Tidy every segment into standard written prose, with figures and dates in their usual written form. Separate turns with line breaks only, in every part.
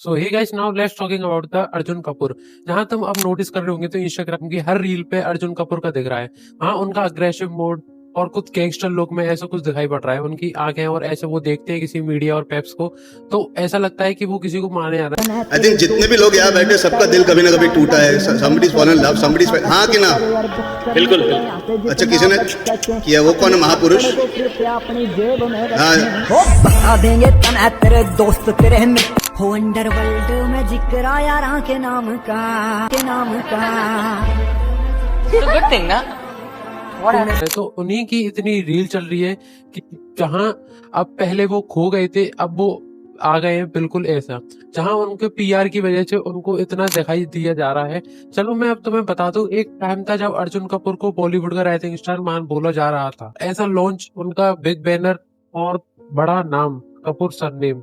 So hey guys, now let's talking about the Arjun Kapoor. जहां तुम अब नोटिस कर रहे होंगे तो इंस्टाग्राम की हर रील पे अर्जुन कपूर का दिख रहा है। हाँ, उनका अग्रेसिव मोड और कुछ गैंगस्टर लुक में ऐसा कुछ दिखाई पड़ रहा है। उनकी आंखें और ऐसे वो देखते हैं किसी मीडिया और पेप्स को, तो ऐसा लगता है कि वो किसी को मारने आ रहा है।
आई थिंक जितने भी लोग यहाँ बैठे सबका दिल कभी ना कभी टूटा है। Somebody is fallen love, somebody is, हाँ कि ना?
बिल्कुल बिल्कुल।
अच्छा, किसी ने किया? वो कौन है? महापुरुष। हाँ,
बता देंगे तना तेरे दोस्त तेरे मित्र हो अंडरवर्ल्ड में जिक्र आया राह के नाम का
गुड थिंग ना।
तो उन्हीं की इतनी रील चल रही है कि जहां अब पहले वो खो गए थे, अब वो आ गए हैं बिल्कुल ऐसा। जहां उनके पीआर की वजह से उनको इतना दिखाई दिया जा रहा है। चलो मैं अब तुम्हें बता दूं, एक टाइम था जब अर्जुन कपूर को बॉलीवुड का राइजिंग स्टार मान बोला जा रहा था। ऐसा लॉन्च, उनका बिग बैनर और बड़ा नाम, कपूर सरनेम,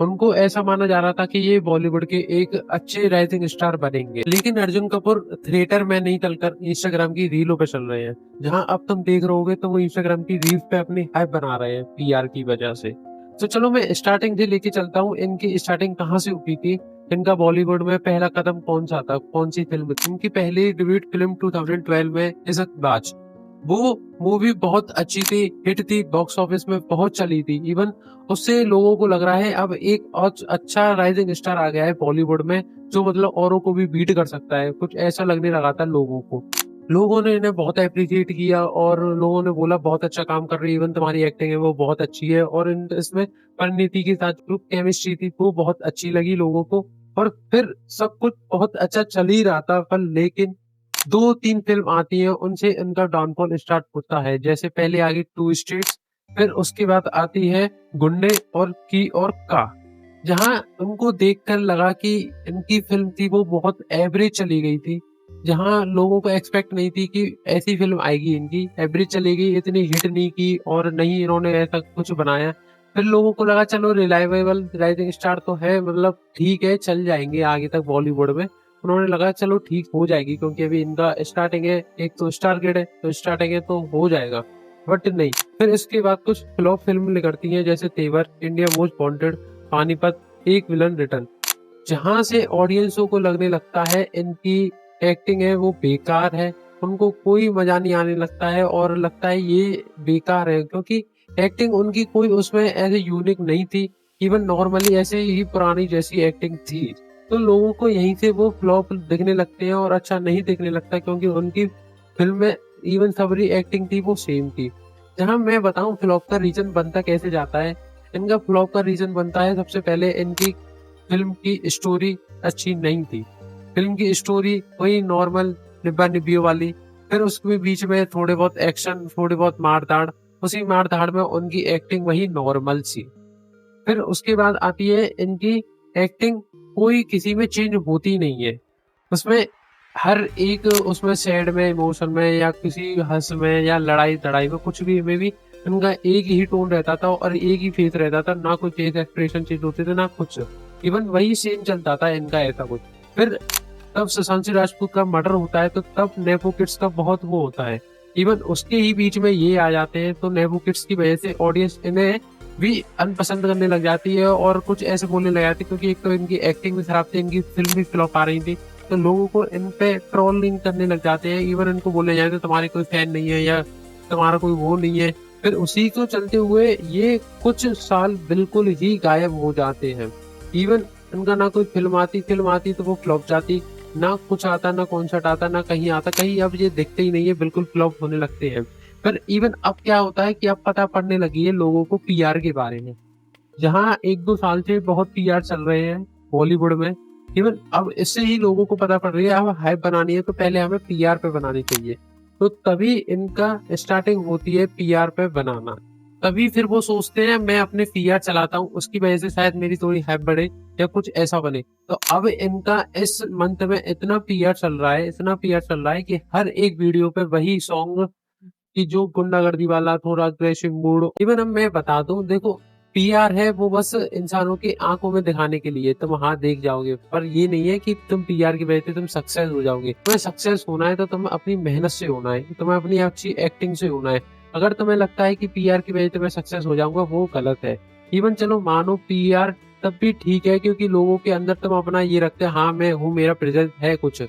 उनको ऐसा माना जा रहा था कि ये बॉलीवुड के एक अच्छे राइजिंग स्टार बनेंगे। लेकिन अर्जुन कपूर थिएटर में नहीं चलकर इंस्टाग्राम की रीलों पे चल रहे हैं। जहां अब तुम देख रहे होगे तो वो इंस्टाग्राम की रील्स पे अपनी हाइप बना रहे हैं पीआर की वजह से। तो चलो मैं स्टार्टिंग से लेके चलता हूँ। इनकी स्टार्टिंग कहाँ से हुई थी, इनका बॉलीवुड में पहला कदम कौन सा था, कौन सी फिल्म थी। इनकी पहली डेब्यूट फिल्म 2012 में इज़्ज़तबाज। वो मूवी बहुत अच्छी थी, हिट थी, बॉक्स ऑफिस में बहुत चली थी। इवन उससे लोगों को लग रहा है अब एक और अच्छा राइजिंग स्टार आ गया है बॉलीवुड में, जो मतलब औरों को भी बीट कर सकता है। कुछ ऐसा लगने लगा था लोगों को। लोगों ने इन्हें बहुत अप्रिशिएट किया और लोगों ने बोला बहुत अच्छा काम कर रही है, इवन तुम्हारी एक्टिंग है वो बहुत अच्छी है। और इसमें परिणीति के साथ जो केमिस्ट्री थी वो बहुत अच्छी लगी लोगों को। और फिर सब कुछ बहुत अच्छा चल ही रहा था, पर लेकिन 2-3 फिल्म आती है, उनसे इनका डाउनफॉल स्टार्ट होता है। जैसे पहले आ गई टू स्टेट्स, फिर उसके बाद आती है गुंडे और की और का। जहां उनको देखकर लगा कि इनकी फिल्म थी वो बहुत एवरेज चली गई थी। जहां लोगों को एक्सपेक्ट नहीं थी कि ऐसी फिल्म आएगी, इनकी एवरेज चली गई, इतनी हिट नहीं की और नहीं इन्होंने ऐसा कुछ बनाया। फिर लोगों को लगा चलो रिलायबल राइजिंग स्टार तो है, मतलब ठीक है, चल जाएंगे आगे तक बॉलीवुड में। उन्होंने लगा चलो ठीक हो जाएगी, क्योंकि अभी इनका स्टार्टिंग है, एक तो स्टार किड है तो स्टार्टिंग है तो हो जाएगा। बट नहीं, फिर इसके बाद कुछ फ्लॉप फिल्म निकलती हैं, जैसे तेवर, इंडिया मोस्ट वांटेड, पानीपत, एक विलन रिटर्न। जहां से ऑडियंसों को लगने लगता है इनकी एक्टिंग है वो बेकार है, उनको कोई मजा नहीं आने लगता है और लगता है ये बेकार है, क्योंकि एक्टिंग उनकी कोई उसमें ऐसे यूनिक नहीं थी। इवन नॉर्मली ऐसे ही पुरानी जैसी एक्टिंग थी। तो लोगों को यहीं से वो फ्लॉप दिखने लगते हैं और अच्छा नहीं दिखने लगता, क्योंकि उनकी फिल्म में इवन सबरी एक्टिंग थी वो सेम थी। जहां मैं बताऊं फ्लॉप का रीजन बनता कैसे जाता है। इनका फ्लॉप का रीजन बनता है, सबसे पहले इनकी फिल्म की स्टोरी अच्छी नहीं थी। फिल्म की स्टोरी वही नॉर्मल निब्बा निब्बियों वाली, फिर उसके बीच में थोड़े बहुत एक्शन, थोड़ी बहुत मार धाड़, उसी मार धाड़ में उनकी एक्टिंग वही नॉर्मल सी। फिर उसके बाद आती है इनकी एक्टिंग, कोई किसी में चेंज होती नहीं है। उसमें हर एक, उसमें सैड में, इमोशन में, या किसी हंस में, या लड़ाई तड़ाई में, कुछ भी में भी इनका एक ही टोन रहता था और एक ही फेस रहता था। ना कोई फेस एक्सप्रेशन चेंज होते थे ना कुछ, इवन वही सेम चलता था इनका ऐसा कुछ। फिर तब सुशांत सिंह राजपूत का मर्डर होता है, तो तब नेपो किड्स का बहुत वो होता है। इवन उसके ही बीच में ये आ जाते हैं, तो नेपो किड्स की वजह से ऑडियंस इन्हें भी अनपसंद करने लग जाती है और कुछ ऐसे बोलने लग जाती है, क्योंकि एक तो इनकी एक्टिंग भी खराब थी, इनकी फिल्म भी फ्लॉप आ रही थी। तो लोगों को इन पे ट्रोलिंग करने लग जाते हैं। इवन इनको बोलने जाते हैं तुम्हारे कोई फैन नहीं है या तुम्हारा कोई वो नहीं है। फिर उसी को चलते हुए ये कुछ साल बिल्कुल ही गायब हो जाते हैं। इवन इनका ना कोई फिल्म आती तो वो फ्लॉप जाती, ना कुछ आता, ना कॉन्सर्ट आता, ना कहीं आता, कहीं अब ये दिखते ही नहीं है, बिल्कुल फ्लॉप होने लगते हैं। पर इवन अब क्या होता है कि अब पता पड़ने लगी है लोगों को पीआर के बारे में। जहाँ 1-2 साल से बहुत पीआर चल रहे हैं बॉलीवुड में, इवन अब इससे ही लोगों को पता पड़ रही है अब हाइप बनानी है तो पहले हमें पीआर पे बनानी चाहिए। तो तभी इनका स्टार्टिंग होती है पीआर पे बनाना। तभी फिर वो सोचते हैं मैं अपने पीआर चलाता हूँ, उसकी वजह से शायद मेरी थोड़ी हाइप बढ़े या कुछ ऐसा बने। तो अब इनका इस मंथ में इतना पीआर चल रहा है, इतना पीआर चल रहा है कि हर एक वीडियो पे वही सॉन्ग, कि जो गुंडागर्दी वाला, थोड़ा अग्रेसिव मूड। इवन अब मैं बता दूं, देखो पीआर है वो बस इंसानों की आंखों में दिखाने के लिए, तुम हाँ देख जाओगे, पर ये नहीं है कि तुम पीआर की वजह से तुम सक्सेस हो जाओगे। तुम्हें सक्सेस होना है तो तुम्हें अपनी मेहनत से होना है, तुम्हें अपनी अच्छी एक्टिंग से होना है। अगर तुम्हें लगता है कि पीआर की वजह से मैं सक्सेस हो जाऊंगा, वो गलत है। इवन चलो मानो पीआर तब भी ठीक है, क्योंकि लोगों के अंदर तुम अपना ये रखते हैं, हाँ मैं हूँ, मेरा प्रेजेंस है कुछ।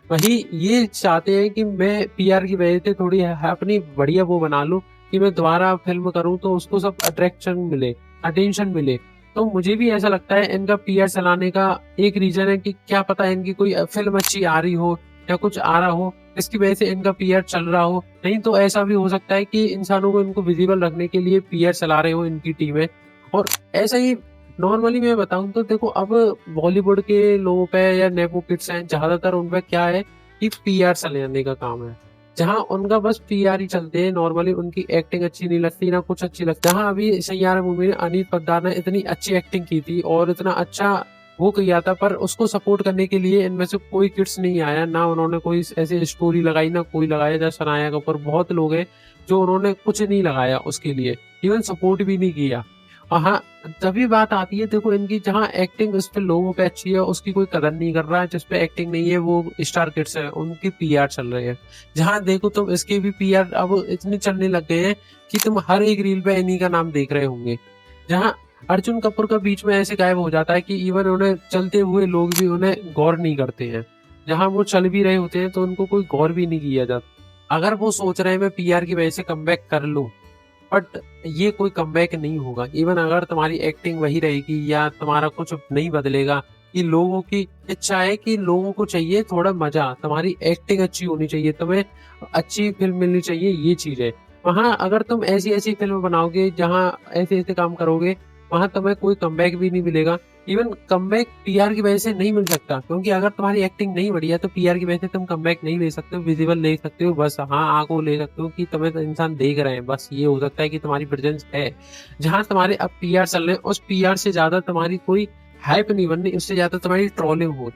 वही ये चाहते हैं कि मैं पीआर की वजह से थोड़ी अपनी बढ़िया वो बना लूं कि मैं दोबारा फिल्म करूं तो उसको सब अट्रैक्शन मिले, अटेंशन मिले। तो मुझे भी ऐसा लगता है इनका पीआर चलाने का एक रीजन है कि क्या पता इनकी कोई फिल्म अच्छी आ रही हो या कुछ आ रहा हो, इसकी वजह से इनका पीआर चल रहा हो। नहीं तो ऐसा भी हो सकता है कि इंसानों को इनको विजिबल रखने के लिए पीआर चला रहे हो इनकी टीमें। और ऐसा ही नॉर्मली मैं बताऊं तो देखो, अब बॉलीवुड के लोगों पे या नेपो किड्स हैं ज्यादातर, उन पे क्या है कि पीआर चलाने का काम है। जहां उनका बस पीआर ही चलते हैं, नॉर्मली उनकी एक्टिंग अच्छी नहीं लगती ना कुछ अच्छी लगती। जहां अभी सैयारा मूवी में अनिल पद्दार ने इतनी अच्छी एक्टिंग की थी और इतना अच्छा वो किया था, पर उसको सपोर्ट करने के लिए इनमें से कोई किड्स नहीं आया, ना उन्होंने कोई ऐसी स्टोरी लगाई, ना कोई लगाया। जैसे सनाया कपूर, बहुत लोग हैं जो उन्होंने कुछ नहीं लगाया उसके लिए, इवन सपोर्ट भी नहीं किया। और हाँ, तभी बात आती है देखो इनकी, जहाँ एक्टिंग उस पे लोगों पे अच्छी है उसकी कोई कदर नहीं कर रहा है, जिसपे एक्टिंग नहीं है वो स्टार किड्स है, उनकी पीआर चल रही है। जहाँ देखो तुम इसके भी पीआर अब इतने चलने लग गए हैं कि तुम हर एक रील पे इन्हीं का नाम देख रहे होंगे। जहाँ अर्जुन कपूर का बीच में ऐसे गायब हो जाता है कि इवन उन्हें चलते हुए लोग भी उन्हें गौर नहीं करते हैं। जहाँ वो चल भी रहे होते हैं तो उनको कोई गौर भी नहीं किया जाता। अगर वो सोच रहे हैं मैं पीआर की वजह से कमबैक कर लूं, बट ये कोई कमबैक नहीं होगा। इवन अगर तुम्हारी एक्टिंग वही रहेगी या तुम्हारा कुछ नहीं बदलेगा, कि लोगों की इच्छा है कि लोगों को चाहिए थोड़ा मजा, तुम्हारी एक्टिंग अच्छी होनी चाहिए, तुम्हें अच्छी फिल्म मिलनी चाहिए, ये चीज है। वहां अगर तुम ऐसी ऐसी फिल्म बनाओगे, जहां ऐसे ऐसे काम करोगे, वहां तुम्हें कोई कमबैक भी नहीं मिलेगा। इवन कमबैक पीआर की वजह से नहीं मिल सकता, क्योंकि अगर तुम्हारी एक्टिंग नहीं बढ़िया तो पीआर की वजह से तुम कमबैक नहीं ले सकते हो, विजिबल ले सकते हो बस, हाँ आंखों ले सकते हो कि तुम्हें तो इंसान देख रहे हैं, बस ये हो सकता है कि तुम्हारी प्रेजेंस है। जहां तुम्हारे अब पीआर चल रहे हैं, उस पीआर से ज्यादा तुम्हारी कोई हाइप नहीं बननी, उससे ज्यादा तुम्हारी ट्रोलिंग हो।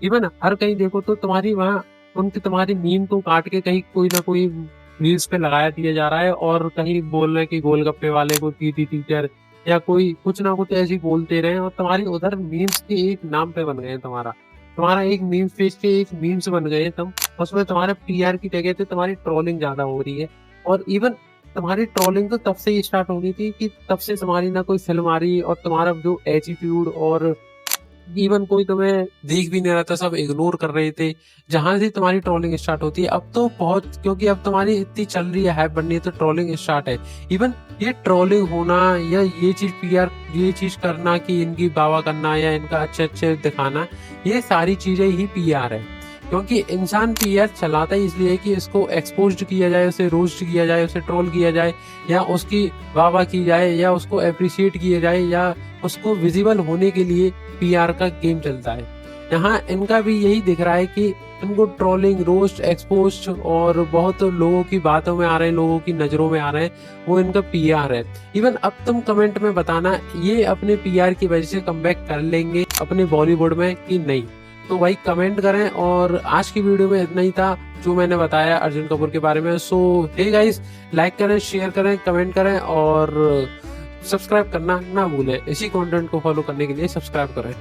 इवन हर कहीं देखो तो तुम्हारी वहाँ उनकी तुम्हारी मीम को काट के कहीं कोई ना कोई रील्स पे लगाया दिया जा रहा है, और कहीं बोल रहे हैं कि गोलगप्पे वाले को पीटी टीचर या कोई कुछ ना कुछ ऐसी बोलते रहे, और तुम्हारी उधर मीम्स के एक नाम पे बन गए, तुम्हारा एक मीम्स पेज के एक मीम्स बन गए तुम, उसमें तुम्हारे पीआर की जगह पे तुम्हारी ट्रोलिंग ज्यादा हो रही है। और इवन तुम्हारी ट्रोलिंग तो तब से ही स्टार्ट हो गई थी कि तब से तुम्हारी ना कोई फिल्म आ रही, और तुम्हारा जो एटीट्यूड, और इवन कोई तुम्हें देख भी नहीं रहा था, सब इग्नोर कर रहे थे। जहां से तुम्हारी ट्रोलिंग स्टार्ट होती है, अब तो बहुत, क्योंकि अब तुम्हारी इतनी चल रही है, हाइप बन रही है, तो ट्रोलिंग स्टार्ट है। इवन ये ट्रोलिंग होना या ये चीज पीआर, ये चीज करना कि इनकी वाहवाही करना या इनका अच्छे अच्छे दिखाना, ये सारी चीजें ही पीआर है। क्योंकि इंसान पीआर चलाता ही इसलिए है कि इसको एक्सपोज्ड किया जाए, उसे रोस्ट किया जाए, उसे ट्रोल किया जाए, या उसकी वाहवाही की जाए, या उसको अप्रिशिएट किया जाए, या उसको विजिबल होने के लिए पीआर का गेम चलता है। यहाँ इनका भी यही दिख रहा है कि इनको ट्रोलिंग, रोस्ट, एक्सपोज और बहुत लोगों की बातों में आ रहे हैं, लोगों की नजरों में आ रहे हैं, वो इनका पीआर है। इवन अब तुम कमेंट में बताना ये अपने पीआर की वजह से कमबैक कर लेंगे अपने बॉलीवुड में कि नहीं, तो भाई कमेंट करें। और आज की वीडियो में इतना ही था जो मैंने बताया अर्जुन कपूर के बारे में। सो हे गाइस, लाइक करें, शेयर करें, कमेंट करें और सब्सक्राइब करना ना भूलें। इसी कंटेंट को फॉलो करने के लिए सब्सक्राइब करें।